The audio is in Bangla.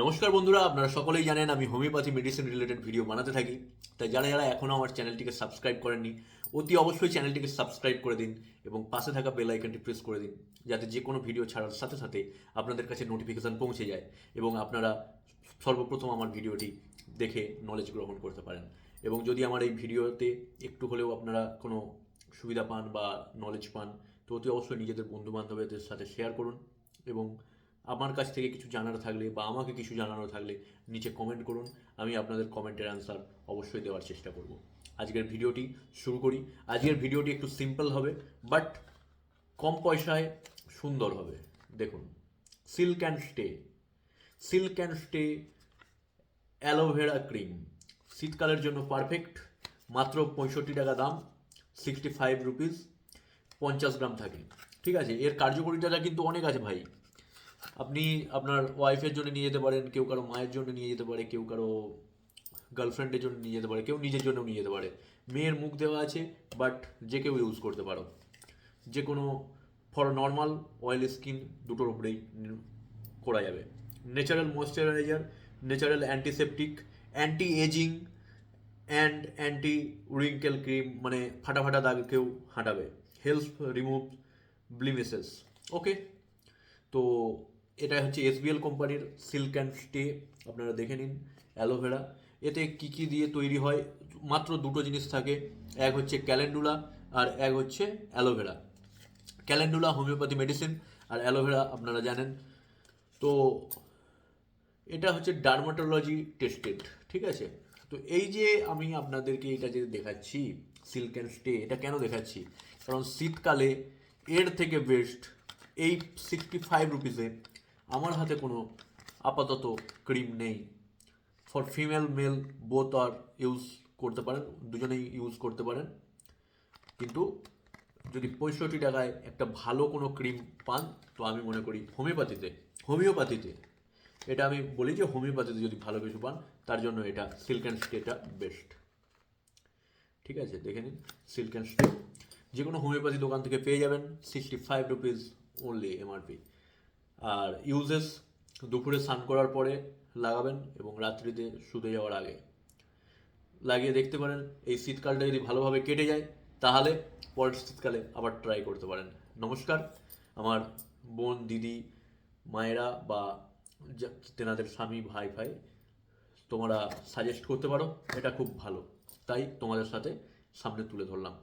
নমস্কার বন্ধুরা, আপনারা সকলেই জানেন আমি হোমিওপ্যাথি মেডিসিন রিলেটেড ভিডিও বানাতে থাকি। তাই যারা যারা এখনও আমার চ্যানেলটিকে সাবস্ক্রাইব করেননি, অতি অবশ্যই চ্যানেলটিকে সাবস্ক্রাইব করে দিন এবং পাশে থাকা বেল আইকনটি প্রেস করে দিন, যাতে যে কোনো ভিডিও ছাড়ার সাথে সাথে আপনাদের কাছে নোটিফিকেশান পৌঁছে যায় এবং আপনারা সর্বপ্রথম আমার ভিডিওটি দেখে নলেজ গ্রহণ করতে পারেন। এবং যদি আমার এই ভিডিওতে একটু হলেও আপনারা কোনো সুবিধা পান বা নলেজ পান, তো অতি অবশ্যই নিজেদের বন্ধু বান্ধবদের সাথে শেয়ার করুন। এবং আমার কাছ থেকে কিছু জানার থাকলে বা আমাকে কিছু জানানো থাকলে নিচে কমেন্ট করুন, আমি আপনাদের কমেন্টের অ্যান্সার অবশ্যই দেওয়ার চেষ্টা করব। আজকের ভিডিওটি শুরু করি। আজকের ভিডিওটি একটু সিম্পল হবে, বাট কম পয়সায় সুন্দর হবে। দেখুন, silk and stay, silk and stay aloe vera cream শীতকালের জন্য পারফেক্ট। মাত্র 65 টাকা দাম, 65 রুপিস, 50 গ্রাম থাকে। ঠিক আছে, এর কার্যকারিতা কিন্তু অনেক আছে ভাই। আপনি আপনার ওয়াইফের জন্য নিয়ে যেতে পারেন, কেউ কারো মায়ের জন্য নিয়ে যেতে পারে, কেউ কারো গার্লফ্রেন্ডের জন্য নিয়ে যেতে পারে, কেউ নিজের জন্যও নিয়ে যেতে পারে। মেয়ের মুখ দেওয়া আছে, বাট যে কেউ ইউজ করতে পারো। যে কোনো ফর নর্মাল অয়েল স্কিন দুটোর উপরেই করা যাবে। Natural moisturiser, natural antiseptic, anti ageing and anti wrinkle cream, মানে ফাটা ফাটা দাগকেও হাঁটাবে। Help remove ব্লিমিসেস। ওকে, তো এটা হচ্ছে এসবিএল কোম্পানির সিল্ক অ্যান্ড স্টে। আপনারা দেখে নিন। অ্যালোভেরা, এতে কি কি দিয়ে তৈরি হয়? মাত্র দুটো জিনিস থাকে, এক হচ্ছে ক্যালেন্ডুলা আর এক হচ্ছে অ্যালোভেরা। ক্যালেন্ডুলা হোমিওপ্যাথি মেডিসিন, আর অ্যালোভেরা আপনারা জানেন। তো এটা হচ্ছে ডার্মাটোলজি টেস্টেড। ঠিক আছে, তো এই যে আমি আপনাদেরকে এটা যে দেখাচ্ছি সিল্ক অ্যান্ড স্টে, এটা কেন দেখাচ্ছি? কারণ শীতকালে এর থেকে বেস্ট এই 65 রুপিসে আমার হাতে কোনো আপাতত ক্রিম নেই। ফর ফিমেল মেল বোথ আর ইউজ করতে পারেন, দুজনেই ইউজ করতে পারেন। কিন্তু যদি 65 টাকায় একটা ভালো কোনো ক্রিম পান, তো আমি মনে করি হোমিওপ্যাথিতে, হোমিওপ্যাথিতে এটা আমি বলি যে হোমিওপ্যাথিতে যদি ভালো কিছু পান, তার জন্য এটা সিল্ক অ্যান্ড স্টেটা বেস্ট। ঠিক আছে, দেখে নিন সিল্ক অ্যান্ড স্টে, যে কোনো হোমিওপ্যাথি দোকান থেকে পেয়ে যাবেন। 65 রুপিস অনলি এমআরপি। আর ইউজেস: দুপুরে স্নান করার পরে লাগাবেন এবং রাত্রিতে শুতে যাওয়ার আগে লাগিয়ে দেখতে পারেন। এই শীতকালটা যদি ভালোভাবে কেটে যায়, তাহলে পরের শীতকালে আবার ট্রাই করতে পারেন। নমস্কার। আমার বোন, দিদি, মায়েরা বা তেনাদের স্বামী, ভাই ভাই, তোমরা সাজেস্ট করতে পারো, এটা খুব ভালো, তাই তোমাদের সাথে সামনে তুলে ধরলাম।